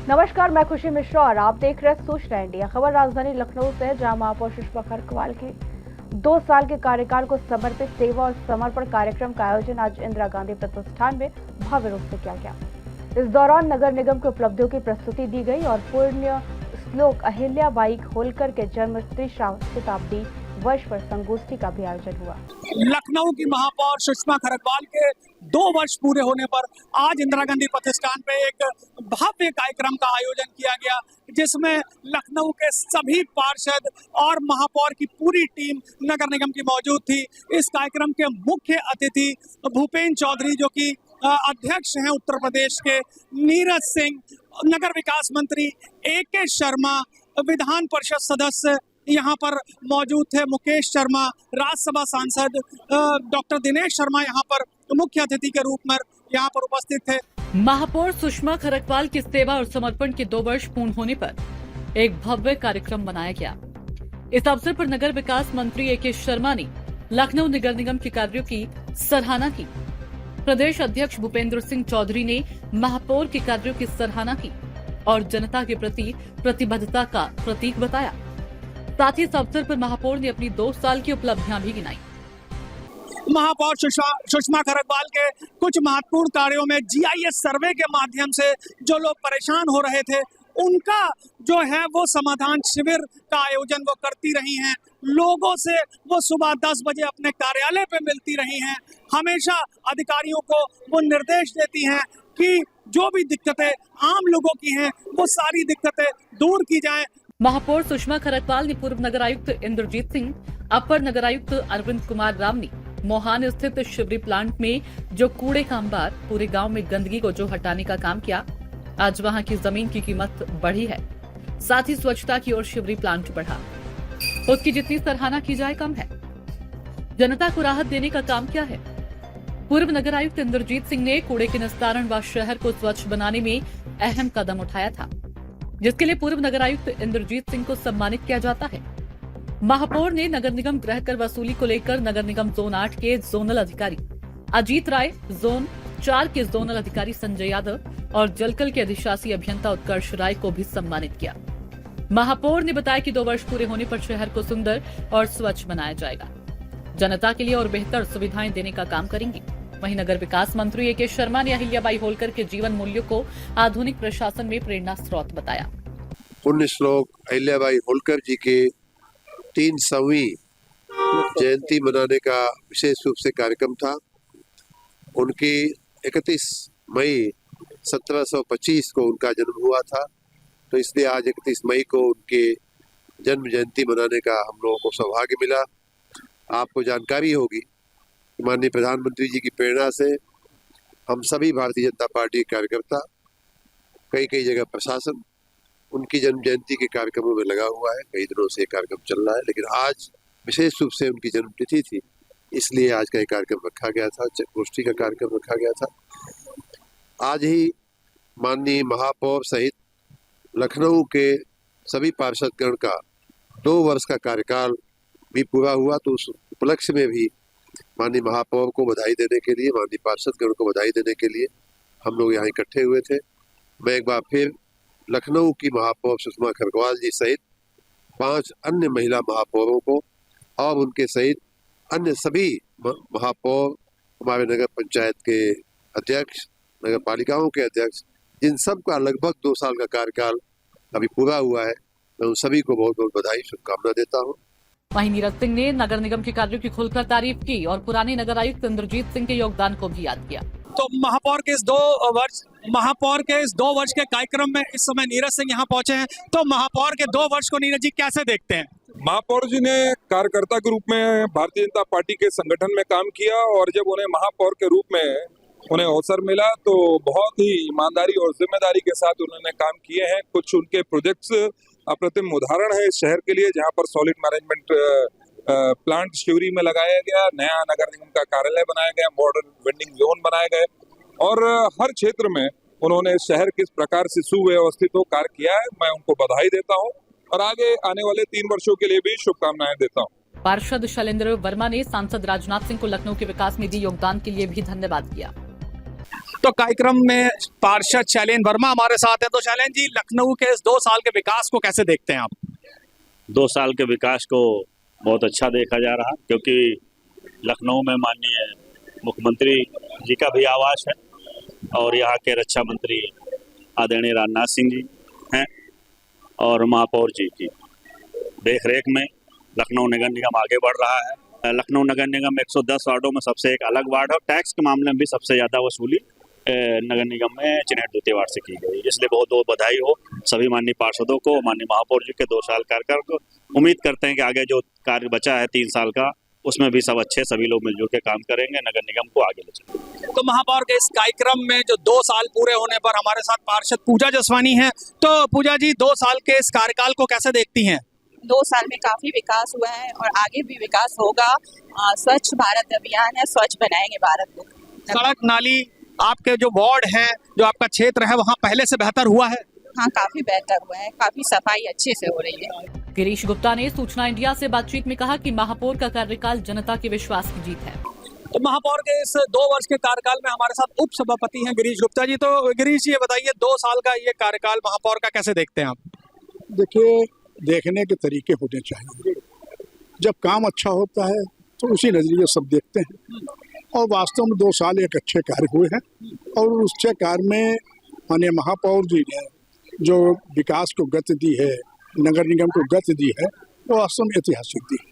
नमस्कार, मैं खुशी मिश्रा और आप देख रहे हैं सूचना इंडिया। खबर राजधानी लखनऊ से है, जहां महापौर सुषमा खरकवाल के 2 साल के कार्यकाल को समर्पित सेवा और समर्पण कार्यक्रम का आयोजन आज इंदिरा गांधी प्रतिष्ठान में भव्य रूप से किया गया। इस दौरान नगर निगम की उपलब्धियों की प्रस्तुति दी गई और पुण्य श्लोक अहिल्याबाई होलकर के जन्म शताब्दी वर्ष पर संगोष्ठी का भी आयोजन हुआ। लखनऊ की महापौर सुषमा खरकवाल के 2 वर्ष पूरे होने पर आज इंदिरा गांधी प्रतिष्ठान पे एक भव्य कार्यक्रम का आयोजन किया गया, जिसमें लखनऊ के सभी पार्षद और महापौर की पूरी टीम नगर निगम की मौजूद थी। इस कार्यक्रम के मुख्य अतिथि भूपेंद्र चौधरी, जो कि अध्यक्ष हैं उत्तर प्रदेश के, नीरज सिंह, नगर विकास मंत्री AK शर्मा, विधान परिषद सदस्य यहाँ पर मौजूद थे, मुकेश शर्मा, राज्यसभा सांसद डॉक्टर दिनेश शर्मा यहाँ पर मुख्य अतिथि के रूप में यहाँ पर उपस्थित थे। महापौर सुषमा खरकवाल की सेवा और समर्पण के 2 वर्ष पूर्ण होने पर एक भव्य कार्यक्रम मनाया गया। इस अवसर पर नगर विकास मंत्री AK शर्मा ने लखनऊ नगर निगम के कार्यों की सराहना की। प्रदेश अध्यक्ष भूपेंद्र सिंह चौधरी ने महापौर के कार्यों की सराहना की और जनता के प्रति प्रतिबद्धता का प्रतीक बताया। साथ ही इस अवसर पर महापौर ने अपनी 2 साल की उपलब्धियां भी गिनाई। महापौर सुषमा खरकवाल के कुछ महत्वपूर्ण कार्यों में GIS सर्वे के माध्यम से जो लोग परेशान हो रहे थे, उनका जो है वो समाधान शिविर का आयोजन वो करती रही हैं। लोगों से वो सुबह 10 बजे अपने कार्यालय पे मिलती रही हैं। हमेशा अधिकारियों को वो निर्देश देती हैं कि जो भी दिक्कतें आम लोगों की हैं, वो सारी दिक्कतें दूर की जाएं। महापौर सुषमा खरकवाल ने पूर्व नगर आयुक्त इंद्रजीत सिंह, अपर नगर आयुक्त अरविंद कुमार राम ने मोहान स्थित शिवरी प्लांट में जो कूड़े का अंबार पूरे गांव में गंदगी को जो हटाने का काम किया, आज वहां की जमीन की कीमत बढ़ी है। साथ ही स्वच्छता की ओर शिवरी प्लांट बढ़ा, उसकी जितनी सराहना की जाए कम है। जनता को राहत देने का काम किया है। पूर्व नगर आयुक्त इंद्रजीत सिंह ने कूड़े के निस्तारण व शहर को स्वच्छ बनाने में अहम कदम उठाया था, जिसके लिए पूर्व नगर आयुक्त इंद्रजीत सिंह को सम्मानित किया जाता है। महापौर ने नगर निगम गृह कर वसूली को लेकर नगर निगम जोन 8 के जोनल अधिकारी अजीत राय, जोन 4 के जोनल अधिकारी संजय यादव और जलकल के अधिशासी अभियंता उत्कर्ष राय को भी सम्मानित किया। महापौर ने बताया कि 2 वर्ष पूरे होने पर शहर को सुंदर और स्वच्छ बनाया जाएगा। जनता के लिए और बेहतर सुविधाएं देने का काम करेंगी। वहीं नगर विकास मंत्री AK शर्मा ने अहिल्याबाई होलकर के जीवन मूल्यों को आधुनिक प्रशासन में प्रेरणा स्रोत बताया। पुण्य श्लोक अहिल्याबाई होलकर जी के 300वीं जयंती मनाने का विशेष रूप से कार्यक्रम था। उनकी 31 मई 1725 को उनका जन्म हुआ था, तो इसलिए आज 31 मई को उनके जन्म जयंती मनाने का हम लोगों को सौभाग्य मिला। आपको जानकारी होगी, माननीय प्रधानमंत्री जी की प्रेरणा से हम सभी भारतीय जनता पार्टी के कार्यकर्ता, कई जगह प्रशासन उनकी जन्म जयंती के कार्यक्रमों में लगा हुआ है। कई दिनों से ये कार्यक्रम चल रहा है, लेकिन आज विशेष रूप से उनकी जन्मतिथि थी, इसलिए आज का ये कार्यक्रम रखा गया था, गोष्ठी का कार्यक्रम रखा गया था। आज ही माननीय महापौर सहित लखनऊ के सभी पार्षदगण का 2 वर्ष का कार्यकाल भी पूरा हुआ, तो उस उपलक्ष्य में भी माननीय महापौर को बधाई देने के लिए, माननीय पार्षदगण को बधाई देने के लिए हम लोग यहाँ इकट्ठे हुए थे। मैं एक बार फिर लखनऊ की महापौर सुषमा खरकवाल जी सहित 5 अन्य महिला महापौरों को और उनके सहित अन्य सभी महापौर, हमारे नगर पंचायत के अध्यक्ष, नगर पालिकाओं के अध्यक्ष, जिन सब का लगभग 2 साल का कार्यकाल अभी पूरा हुआ है, मैं उन सभी को बहुत बहुत बधाई, शुभकामना देता हूँ। वहीं नीरज सिंह ने नगर निगम के कार्यों की खुलकर तारीफ की और पुराने नगर आयुक्त इंद्रजीत सिंह के योगदान को भी याद किया। तो महापौर के इस 2 वर्ष के कार्यक्रम में इस समय नीरज सिंह यहाँ पहुंचे हैं। तो महापौर के 2 वर्ष को नीरज जी कैसे देखते हैं? महापौर जी ने कार्यकर्ता के रूप में भारतीय जनता पार्टी के संगठन में काम किया, और जब उन्हें महापौर के रूप में उन्हें अवसर मिला तो बहुत ही ईमानदारी और जिम्मेदारी के साथ उन्होंने काम किए हैं। कुछ उनके प्रोजेक्ट्स अप्रतिम उदाहरण है इस शहर के लिए, जहां पर सॉलिड मैनेजमेंट प्लांट शिवरी में लगाया गया, नया नगर निगम का कार्यालय बनाया गया, मॉडर्न वेंडिंग जोन बनाए गए, और हर क्षेत्र में उन्होंने शहर किस प्रकार से सुव्यवस्थित हो कार्य किया है। मैं उनको बधाई देता हूं और आगे आने वाले 3 वर्षों के लिए भी शुभकामनाएं देता हूं। पार्षद शैलेंद्र वर्मा ने सांसद राजनाथ सिंह को लखनऊ के विकास में दिए योगदान के लिए भी धन्यवाद किया। तो कार्यक्रम में पार्षद शैलेंद्र वर्मा हमारे साथ हैं। तो शैलेंद्र जी, लखनऊ के इस 2 साल के विकास को कैसे देखते हैं आप? 2 साल के विकास को बहुत अच्छा देखा जा रहा, क्योंकि लखनऊ में माननीय मुख्यमंत्री जी का भी आवास है और यहाँ के रक्षा मंत्री आदरणीय राजनाथ सिंह जी हैं और महापौर जी की देखरेख में लखनऊ नगर निगम आगे बढ़ रहा है। लखनऊ नगर निगम 110 वार्डों में सबसे एक अलग वार्ड है और टैक्स के मामले में भी सबसे ज़्यादा वसूली नगर निगम में चिन्हट द्वितीय वार्ड से की गई। इसलिए बहुत बहुत बधाई हो सभी माननीय पार्षदों को, माननीय महापौर जी के 2 साल कार्यकाल को। उम्मीद करते हैं कि आगे जो कार्य बचा है 3 साल का, उसमें भी सब अच्छे सभी लोग मिलजुल के काम करेंगे, नगर निगम को आगे ले चलेंगे। तो महापौर के इस कार्यक्रम में जो 2 साल पूरे होने पर हमारे साथ पार्षद पूजा जसवानी हैं। तो पूजा जी, 2 साल के इस कार्यकाल को कैसे देखती हैं? 2 साल में काफी विकास हुआ है और आगे भी विकास होगा। स्वच्छ भारत अभियान है, स्वच्छ बनाएंगे भारत को। सड़क नाली आपके जो वार्ड है, जो आपका क्षेत्र है, वहाँ पहले से बेहतर हुआ है? हाँ, काफी बेहतर हुआ है, काफी सफाई अच्छे से हो रही है। गिरीश गुप्ता ने सूचना इंडिया से बातचीत में कहा कि महापौर का कार्यकाल जनता के विश्वास की जीत है। तो महापौर के इस 2 वर्ष के कार्यकाल में हमारे साथ उप सभापति हैं गिरीश गुप्ता जी। तो गिरीश जी, ये बताइए 2 साल का ये कार्यकाल महापौर का कैसे देखते हैं आप? देखिए, देखने के तरीके होने चाहिए। जब काम अच्छा होता है तो उसी नजरिए सब देखते हैं और वास्तव में 2 साल एक अच्छे कार्य हुए हैं और उस अच्छे कार्य में माननीय महापौर जी ने जो विकास को गति दी है, नगर निगम को गति दी है, वो वास्तव में ऐतिहासिक दी है।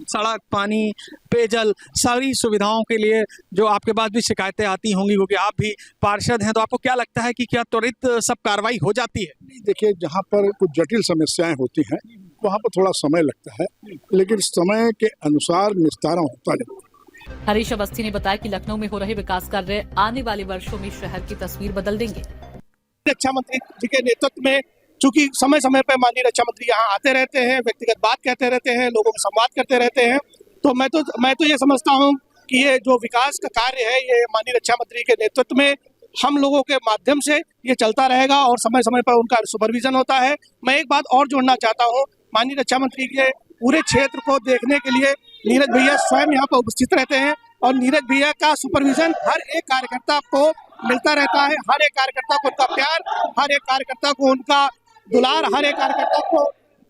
सड़क, पानी, पेयजल, सारी सुविधाओं के लिए जो आपके पास भी शिकायतें आती होंगी, क्योंकि आप भी पार्षद हैं, तो आपको क्या लगता है कि क्या त्वरित सब कार्रवाई हो जाती है? देखिए, जहाँ पर कुछ जटिल समस्याएं होती हैं वहाँ पर थोड़ा समय लगता है, लेकिन समय के अनुसार निस्तारण होता जाता है। हरीश अवस्थी ने बताया कि लखनऊ में हो रहे विकास कार्य आने वाले वर्षों में शहर की तस्वीर बदल देंगे। रक्षा मंत्री जी के नेतृत्व में, चूंकि समय समय पर माननीय रक्षा मंत्री यहाँ आते रहते हैं, व्यक्तिगत बात कहते रहते हैं, लोगों को संवाद करते रहते हैं, तो मैं तो ये समझता हूँ कि ये जो विकास का कार्य है, ये माननीय रक्षा मंत्री के नेतृत्व में हम लोगों के माध्यम से ये चलता रहेगा और समय समय पर उनका सुपरविजन होता है। मैं एक बात और जोड़ना चाहता हूँ, माननीय रक्षा मंत्री के पूरे क्षेत्र को देखने के लिए नीरज भैया स्वयं यहाँ पर उपस्थित रहते हैं और नीरज भैया का सुपरविजन हर एक कार्यकर्ता को मिलता रहता है। हर एक कार्यकर्ता को उनका प्यार, हर एक कार्यकर्ता को उनका दुलार, हर एक कार्यकर्ता को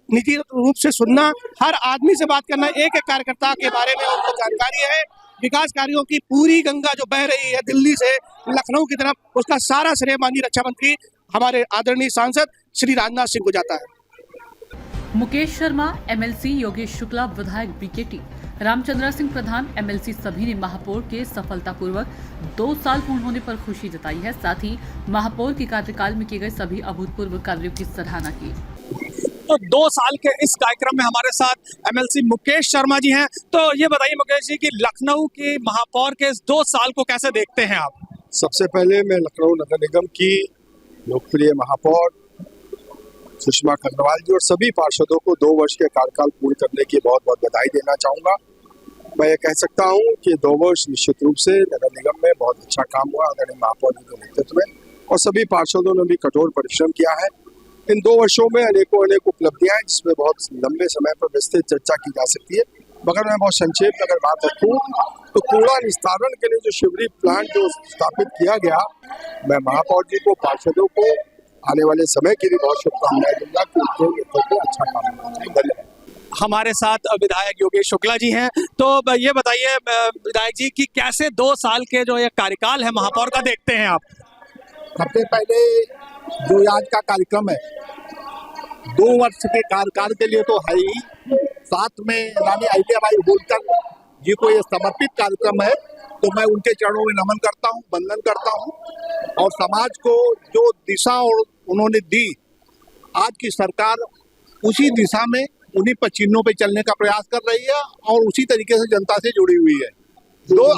निजी रूप से सुनना, हर आदमी से बात करना, एक एक कार्यकर्ता के बारे में उनको जानकारी है। विकास कार्यों की पूरी गंगा जो बह रही है दिल्ली से लखनऊ की तरफ, उसका सारा श्रेय माननीय रक्षा मंत्री हमारे आदरणीय सांसद श्री राजनाथ सिंह को जाता है। मुकेश शर्मा एमएलसी, योगेश शुक्ला विधायक बीकेटी, रामचंद्र सिंह प्रधान एमएलसी सभी ने महापौर के सफलतापूर्वक 2 साल पूर्ण होने पर खुशी जताई है। साथ ही महापौर के कार्यकाल में किए गए सभी अभूतपूर्व कार्यों की सराहना की। तो 2 साल के इस कार्यक्रम में हमारे साथ एमएलसी मुकेश शर्मा जी हैं। तो ये बताइए मुकेश जी कि लखनऊ की महापौर के इस 2 साल को कैसे देखते हैं आप? सबसे पहले मैं लखनऊ नगर निगम की लोकप्रिय महापौर सुषमा खंडवाल जी और सभी पार्षदों को 2 वर्ष के कार्यकाल पूर्ण करने की बहुत बहुत बधाई देना चाहूँगा। मैं ये कह सकता हूँ कि 2 वर्ष निश्चित रूप से नगर निगम में बहुत अच्छा काम हुआ आदरणीय महापौर जी के नेतृत्व में और सभी पार्षदों ने भी कठोर परिश्रम किया है। इन 2 वर्षों में अनेक उपलब्धियां हैं जिसमें बहुत लंबे समय पर विस्तृत चर्चा की जा सकती है, मगर मैं बहुत संक्षेप में अगर बात रखूँ तो कूड़ा निस्तारण के लिए जो शिवरी प्लांट जो स्थापित किया गया, मैं महापौर जी को, पार्षदों को आने वाले समय की भी बहुत शुभकामनाएं दूंगा कि उनके नेतृत्व में अच्छा काम होना चाहिए। धन्यवाद। हमारे साथ विधायक योगेश शुक्ला जी हैं। तो ये बताइए विधायक जी कि कैसे 2 साल के जो ये कार्यकाल है महापौर का देखते हैं आप? सबसे पहले जो आज का कार्यक्रम है 2 वर्ष के कार्यकाल के लिए तो है ही, साथ में रानी अहिल्याबाई होलकर जी को ये समर्पित कार्यक्रम है, तो मैं उनके चरणों में नमन करता हूँ, वंदन करता हूँ और समाज को जो दिशा और उन्होंने दी, आज की सरकार उसी दिशा में उन्हीं पर चिन्हों पे चलने का प्रयास कर रही है और उसी तरीके से जनता से जुड़ी हुई है।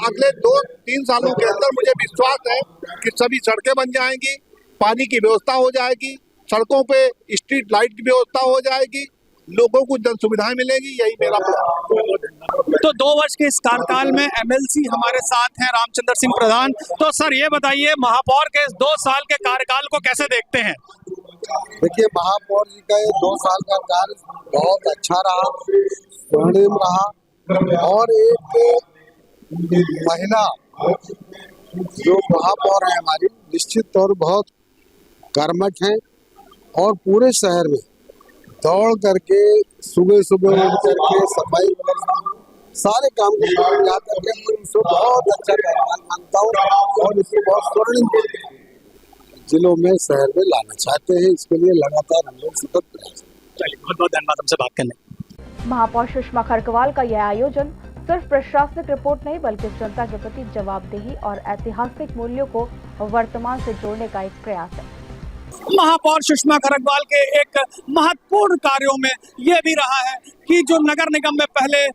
अगले 2-3 सालों के अंदर मुझे विश्वास है कि सभी सड़कें बन जाएंगी, पानी की व्यवस्था हो जाएगी, सड़कों पे स्ट्रीट लाइट की व्यवस्था हो जाएगी, लोगों को जन सुविधाएं मिलेगी, यही मेरा प्रयास। तो 2 वर्ष के इस कार्यकाल में एमएलसी हमारे साथ हैं रामचंद्र सिंह प्रधान। तो सर ये बताइए महापौर के इस 2 साल के कार्यकाल को कैसे देखते हैं? देखिए, महापौर जी का ये 2 साल का कार्य बहुत अच्छा रहा, स्वर्णिम रहा और एक महिला जो महापौर है हमारी निश्चित तौर बहुत कर्मठ हैं और पूरे शहर में दौड़ करके सुबह सुबह उठ करके सफाई सारे काम जा करके उनको बहुत अच्छा कार्यकाल मानता हूँ और इसको बहुत स्वर्णिम जिलों में शहर में लाना चाहते हैं। इसके लिए लगातार हम लोग सतत प्रयास। बहुत बहुत धन्यवाद हमसे बात करने। महापौर सुषमा खरकवाल का यह आयोजन सिर्फ प्रशासनिक रिपोर्ट नहीं बल्कि जनता के प्रति जवाबदेही और ऐतिहासिक मूल्यों को वर्तमान से जोड़ने का एक प्रयास है। महापौर सुषमा खरकवाल के एक महत्वपूर्ण कार्यों में यह भी रहा है कि जो नगर निगम में पहले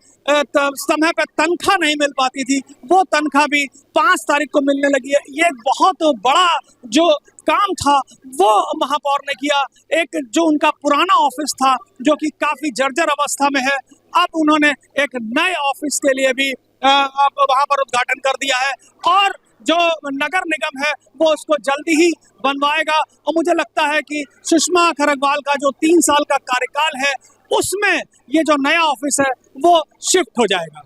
समय पर तनख्वाह नहीं मिल पाती थी, वो तनख्वाह भी 5 तारीख को मिलने लगी है। ये बहुत बड़ा जो काम था वो महापौर ने किया। एक जो उनका पुराना ऑफिस था जो कि काफी जर्जर अवस्था में है, अब उन्होंने एक नए ऑफिस के लिए भी वहां पर उद्घाटन कर दिया है और जो नगर निगम है वो उसको जल्दी ही बनवाएगा। और मुझे लगता है कि सुषमा खरकवाल का जो 3 साल का कार्यकाल है उसमें ये जो नया ऑफिस है वो शिफ्ट हो जाएगा।